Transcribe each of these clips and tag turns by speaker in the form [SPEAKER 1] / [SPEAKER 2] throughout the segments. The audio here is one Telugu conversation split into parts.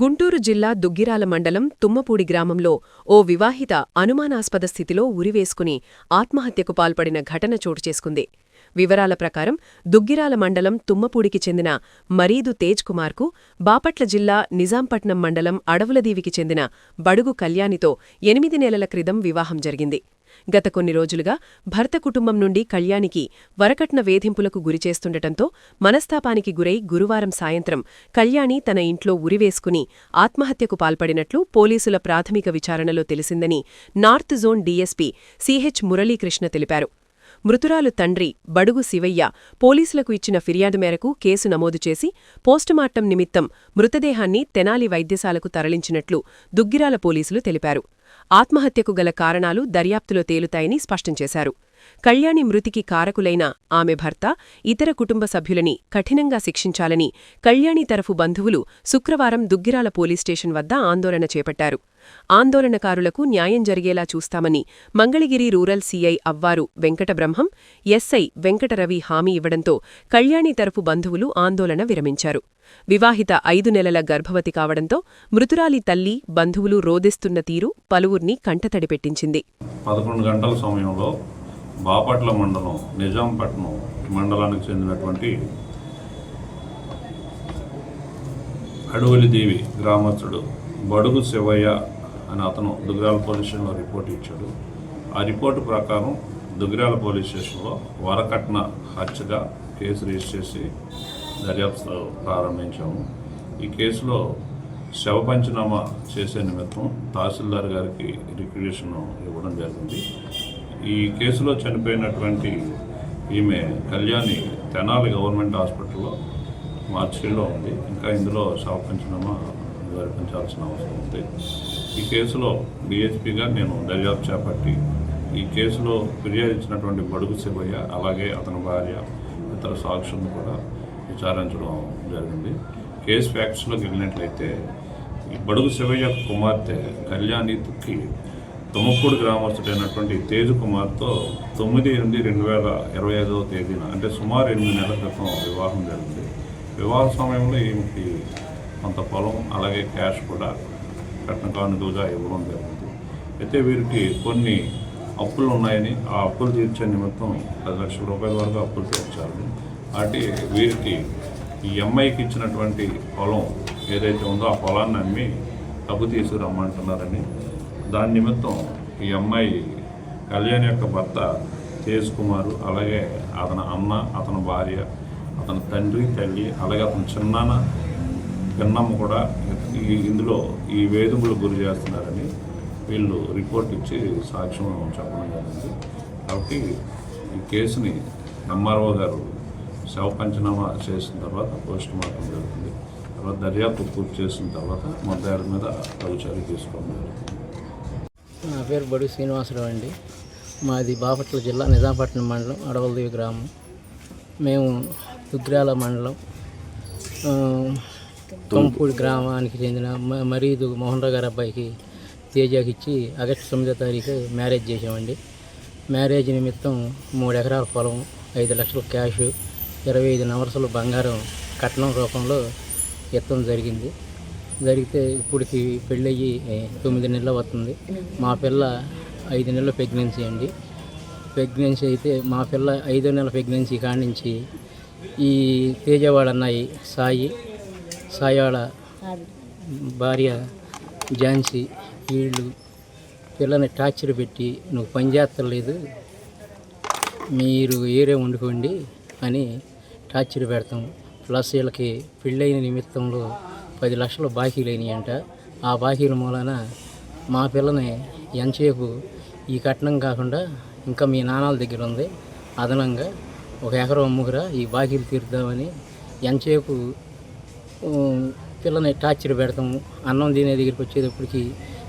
[SPEAKER 1] గుంటూరు జిల్లా దుగ్గిరాల మండలం తుమ్మపూడి గ్రామంలో ఓ వివాహిత అనుమానాస్పద స్థితిలో ఉరివేసుకుని ఆత్మహత్యకు పాల్పడిన ఘటన చోటుచేసుకుంది. వివరాల ప్రకారం దుగ్గిరాల మండలం తుమ్మపూడికి చెందిన మరీదు తేజ్ కుమార్కు బాపట్ల జిల్లా నిజాంపట్నం మండలం అడవులదీవికి చెందిన బడుగు కళ్యాణితో 8 నెలల క్రితం వివాహం జరిగింది. గత కొన్ని రోజులుగా భర్త కుటుంబం నుండి కళ్యాణికి వరకట్న వేధింపులకు గురిచేస్తుండటంతో మనస్తాపానికి గురై గురువారం సాయంత్రం కళ్యాణి తన ఇంట్లో ఉరివేసుకుని ఆత్మహత్యకు పాల్పడినట్లు పోలీసుల ప్రాథమిక విచారణలో తెలిసిందని north zone DSP CH Muralikrishna తెలిపారు. మృతురాలు తండ్రి బడుగు శివయ్య పోలీసులకు ఇచ్చిన ఫిర్యాదు మేరకు కేసు నమోదు చేసి పోస్టుమార్టం నిమిత్తం మృతదేహాన్ని తెనాలి వైద్యశాలకు తరలించినట్లు దుగ్గిరాల పోలీసులు తెలిపారు. ఆత్మహత్యకు గల కారణాలు దర్యాప్తులో తేలుతాయని స్పష్టం చేశారు. కళ్యాణి మృతికి కారకులైన ఆమె భర్త, ఇతర కుటుంబ సభ్యులని కఠినంగా శిక్షించాలని కళ్యాణి తరఫు బంధువులు శుక్రవారం దుగ్గిరాల పోలీస్ స్టేషన్ వద్ద ఆందోళన చేపట్టారు. ఆందోళనకారులకు న్యాయం జరిగేలా చూస్తామని Mangalagiri rural CI Avvaru వెంకటబ్రహ్మం, SI Venkataravi హామీ ఇవ్వడంతో కళ్యాణి తరఫు బంధువులు ఆందోళన విరమించారు. వివాహిత 5 నెలల గర్భవతి కావడంతో మృతురాలి తల్లి, బంధువులు రోదిస్తున్న తీరు పలువుర్ని కంటతడి పెట్టించింది.
[SPEAKER 2] 11 గంటల సమయంలో బాపట్ల మండలం నిజాంపట్నం మండలానికి చెందినటువంటి అడవులదీవి గ్రామస్తుడు బడుగు శివయ్య అని అతను దుగ్గిరాల పోలీస్ స్టేషన్లో రిపోర్ట్ ఇచ్చాడు. ఆ రిపోర్టు ప్రకారం దుగ్గిరాల పోలీస్ స్టేషన్లో వరకట్న హత్యగా కేసు రిజిస్టర్ చేసి దర్యాప్తు ప్రారంభించాము. ఈ కేసులో శవ పంచనామా చేసే నిమిత్తం తహసీల్దార్ గారికి రిక్వెషన్ ఇవ్వడం జరిగింది. ఈ కేసులో చనిపోయినటువంటి ఈమె కళ్యాణి తెనాలి గవర్నమెంట్ హాస్పిటల్లో మార్చిలో ఉంది. ఇంకా ఇందులో శవ పంచనామా జరిపించాల్సిన అవసరం ఉంది. ఈ కేసులో డిఎస్పీగా నేను దర్యాప్తు చేపట్టి ఈ కేసులో ఫిర్యాదు ఇచ్చినటువంటి బడుగు శివయ్య, అలాగే అతని భార్య, ఇతర సాక్షులను కూడా విచారించడం జరిగింది. కేసు ఫ్యాక్ట్స్లోకి వెళ్ళినట్లయితే ఈ బడుగు శివయ్య కుమార్తె కళ్యాణికి తుమ్మపూడి గ్రామస్తుడైనటువంటి తేజ్ కుమార్తో 9/8/2025 తేదీన అంటే సుమారు 8 నెలల క్రితం వివాహం జరిగింది. వివాహ సమయంలో ఈమెకి కొంత పొలం, అలాగే క్యాష్ కూడా కట్న కానుకలుగా ఇవ్వడం జరిగింది. అయితే వీరికి కొన్ని అప్పులు ఉన్నాయని ఆ అప్పులు తీర్చే నిమిత్తం 10 లక్షల రూపాయల వరకు అప్పులు తీర్చారు. కాబట్టి వీరికి ఈ అమ్మాయికి ఇచ్చినటువంటి పొలం ఏదైతే ఉందో ఆ పొలాన్ని అమ్మి డబ్బు తీసుకురమ్మంటున్నారని, దాని నిమిత్తం ఈ అమ్మాయి కళ్యాణి యొక్క భర్త తేజ్ కుమారు, అలాగే అతని అమ్మ, అతని భార్య, అతని తండ్రి, తల్లి, అలాగే అతని చిన్నాన్న, పిన్నమ్మ కూడా ఇందులో ఈ వేధింపులకు గురి చేస్తున్నారని వీళ్ళు రిపోర్ట్ ఇచ్చి సాక్ష్యం చెప్పడం జరిగింది. కాబట్టి ఈ కేసుని ఎంఆర్ఓ గారు శవ పంచనామా చేసిన తర్వాత పోస్టుమార్టం జరుగుతుంది. తర్వాత దర్యాప్తు పూర్తి చేసిన తర్వాత ముద్దాయిల మీద తగు చర్య తీసుకోవడం జరుగుతుంది.
[SPEAKER 3] నా పేరు బడుగు శ్రీనివాసరావు అండి. మాది బాపట్ల జిల్లా నిజాంపట్నం మండలం అడవులదీవి గ్రామం. మేము దుగ్గిరాల మండలం తుమ్మపూడి గ్రామానికి చెందిన మరీదు మోహన్ రావు గారి అబ్బాయికి తేజాకి ఇచ్చి ఆగస్టు 9వ తారీఖు మ్యారేజ్ చేసామండి. మ్యారేజ్ నిమిత్తం 3 ఎకరాల పొలం, 5 లక్షల క్యాష్, 25 నవరసలు బంగారం కట్నం రూపంలో ఎత్తడం జరిగింది. జరిగితే ఇప్పటికి పెళ్ళయ్యి 9 నెలలు అవుతుంది. మా పిల్ల 5 నెలల ప్రెగ్నెన్సీ అండి. ప్రెగ్నెన్సీ అయితే మా పిల్ల 5వ నెల ప్రెగ్నెన్సీ కాడి నుంచి ఈ తేజవాడ అన్నాయి సాయి వాళ్ళ భార్య ఝాన్సీ వీళ్ళు పిల్లని టార్చర్ పెట్టి నువ్వు పని చేస్తలేదు, మీరు ఏరే వండుకోండి అని టార్చర్ పెడతాం. ప్లస్ వీళ్ళకి పెళ్ళైన నిమిత్తంలో 10 లక్షలు బాకీలు అయినాయంట. ఆ బాకీల మూలన మా పిల్లని ఎంతసేపు ఈ కట్నం కాకుండా ఇంకా మీ నాన్నల దగ్గర ఉంది, అదనంగా 1 ఎకరం అమ్ముకురా ఈ బాకీలు తీరుద్దామని ఎంతసేపు పిల్లని టార్చర్ పెడతాము. అన్నం తినే దగ్గరికి వచ్చేటప్పటికి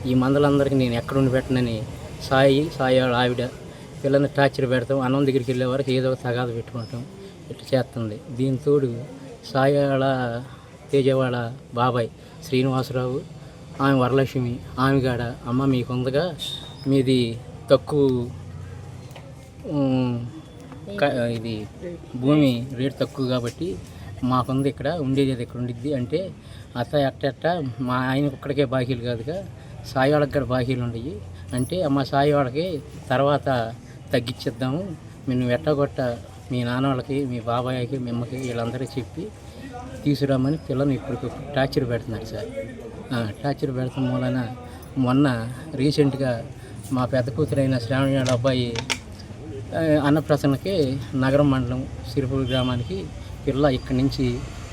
[SPEAKER 3] ఈ మందలందరికీ నేను ఎక్కడుండి పెట్టనని సాయి ఆవిడ పిల్లని టార్చర్ పెడతాం. అన్నం దగ్గరికి వెళ్ళే వరకు ఏదో ఒక తగాద పెట్టుకుంటాం. ఇట్లా చేస్తుంది. దీంతోడు సాయాళ తేజవాడ బాబాయ్ శ్రీనివాసరావు, ఆమె వరలక్ష్మి, ఆమె కాడ అమ్మ మీకు ఉందగా మీది తక్కువ ఇది భూమి రేటు తక్కువ కాబట్టి మాకుంది ఇక్కడ ఉండేది ఇక్కడ ఉండిద్ది అంటే అత్త ఎట్ట మా ఆయన ఒక్కడికే బాకీలు కాదుగా సాయి వాళ్ళకి కూడా బాకీలు ఉండయి అంటే మా సాయి వాళ్ళకి తర్వాత తగ్గించేద్దాము మేము ఎట్టగొట్ట మీ నాన్న వాళ్ళకి మీ బాబాయ్కి మీ అమ్మకి వీళ్ళందరికీ చెప్పి తీసుకురామని పిల్లల్ని ఇప్పుడు టార్చర్ పెడుతున్నారు సార్. టార్చర్ పెడతాం మూలన మొన్న రీసెంట్గా మా పెద్ద కూతురైన శ్రావణి వాళ్ళ అబ్బాయి అన్నప్రసన్నకి నగరం మండలం సిరుపూర్ గ్రామానికి పిల్ల ఇక్కడి నుంచి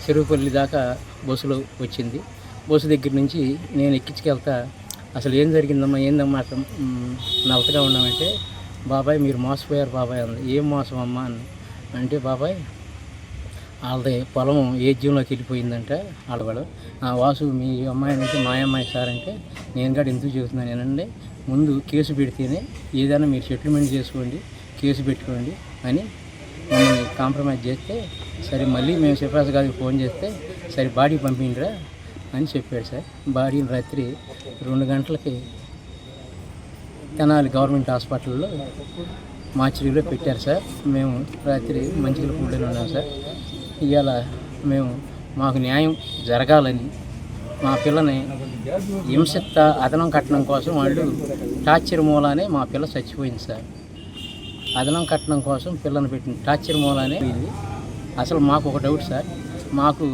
[SPEAKER 3] సిరుపల్లి దాకా బస్సులో వచ్చింది. బస్సు దగ్గర నుంచి నేను ఎక్కించుకెళ్తా అసలు ఏం జరిగిందమ్మా ఏందమ్మా అట్లా నవ్వుతగా ఉన్నామంటే బాబాయ్ మీరు మోసపోయారు బాబాయ్ అంది. ఏం మోసం అమ్మా అని అంటే బాబాయ్ వాళ్ళది పొలం ఏజ్యంలోకి వెళ్ళిపోయిందంట ఆడవాడు వాసు మీ అమ్మాయి అంటే మా అమ్మాయి సార్ అంటే నేను కూడా ఎందుకు చెబుతున్నాను నేనండి ముందు కేసు పెడితేనే ఏదైనా మీరు సెటిల్మెంట్ చేసుకోండి కేసు పెట్టుకోండి అని మమ్మల్ని కాంప్రమైజ్ చేస్తే సరే మళ్ళీ మేము సిఫార్సు గారికి ఫోన్ చేస్తే సరే బాడీ పంపిండ్రా అని చెప్పాడు సార్. బాడీని రాత్రి 2 గంటలకి తెనాలి గవర్నమెంట్ హాస్పిటల్లో మార్చిరీలో పెట్టారు సార్. మేము రాత్రి మంచిగా కూడని ఉన్నాం సార్. ఇవాళ మేము మాకు న్యాయం జరగాలని మా పిల్లని హింసత అదనం కట్టడం కోసం వాళ్ళు టార్చర్ మూలానే మా పిల్ల చచ్చిపోయింది సార్. అదనం కట్టడం కోసం పిల్లని పెట్టిన టార్చర్ మూలానే ఇది. అసలు మాకు ఒక డౌట్ సార్, మాకు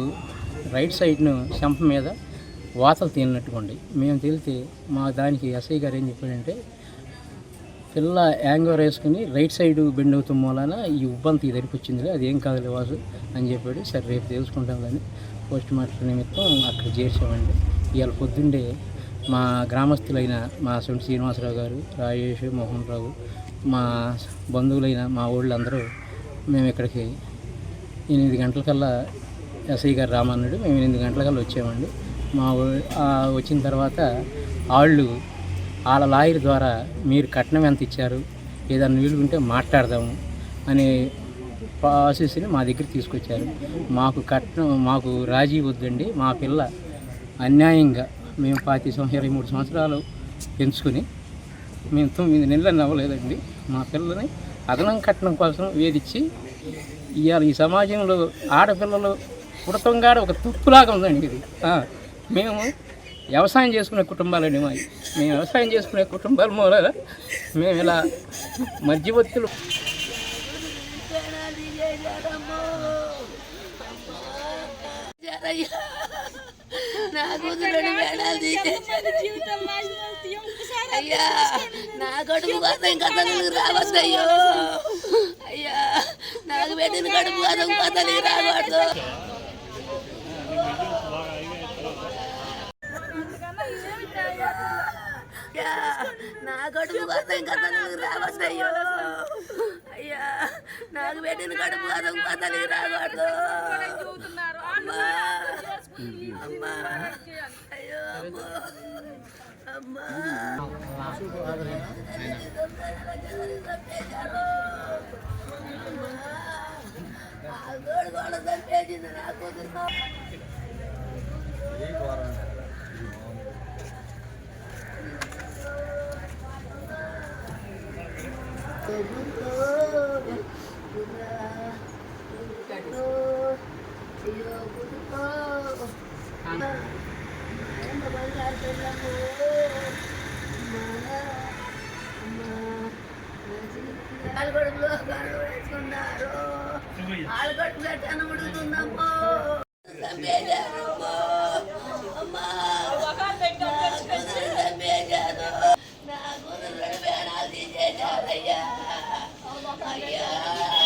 [SPEAKER 3] రైట్ సైడ్ను చెంప మీద వాతలు తిన్నట్టుకోండి మేము తెలితే మా దానికి ఎస్ఐ గారు ఏం చెప్పాడంటే పిల్ల యాంగర్ వేసుకుని రైట్ సైడ్ బెండ్ అవుతాం మూలాన ఈ ఉబ్బంత ఈ దగ్గరికి వచ్చిందిలే అది ఏం కాదులే వాసు అని చెప్పాడు. సరే రేపు తెలుసుకుంటామని పోస్ట్ మార్టం నిమిత్తం అక్కడ చేర్చామండి. ఇవాళ పొద్దుండే మా గ్రామస్తులైన మా సొంత శ్రీనివాసరావు గారు, రాజేష్, మోహన్ రావు, మా బంధువులైన మా ఊళ్ళందరూ మేము ఇక్కడికి 8 గంటలకల్లా ఎస్ఐ గారు రామన్నాడు. మేము 8 గంటలకల్లా వచ్చామండి. వచ్చిన తర్వాత వాళ్ళ లాయర్ ద్వారా మీరు కట్నం ఎంత ఇచ్చారు ఏదైనా వీలు ఉంటే మాట్లాడదాము అనే ప్రాసెస్ని మా దగ్గర తీసుకొచ్చారు. మాకు కట్నం మాకు రాజీ వద్దండి, మా పిల్ల అన్యాయంగా మేము 23 సంవత్సరాలు పెంచుకుని మేము 9 నెలలు అవ్వలేదండి. మా పిల్లని అదనం కట్నం కోసం వేధించి ఇవాళ ఈ సమాజంలో ఆడపిల్లలు పుడతంగా ఒక తప్పులాగా ఉందండి ఇది. మేము వ్యవసాయం చేసుకునే కుటుంబాలండి మేము వ్యవసాయం చేసుకునే కుటుంబాల మూల మేము ఇలా మధ్యవర్తులు
[SPEAKER 4] నా కూతురు మేడాలు అయ్యా నా కడుపు కోసం ఇంకా తల్లికి రావద్దయ్యో అయ్యా నాకు పెట్టిన కడుపు కోసం ఇంకా తల్లికి రాకూడదు. నా కడుపు కోసం ఇంకా తల్లికి రావద్దయ్యో అయ్యా నాకు పెట్టిన కడుపు కోసం ఇంకా తల్లికి రాకూడదు. అమ్మా అమ్మా అయ్యో అమ్మా చంపేసింది నా కూతురు. ఆలుగడ్డలో కళ్ళు వేసుకున్నారు, ఆలుగడ్డలో టెన ఉడుకుతుందమ్మో చంపేశారు అమ్మా చంపేశారు నా కూతురు 2 వేణాలు తీసేశారయ్యా.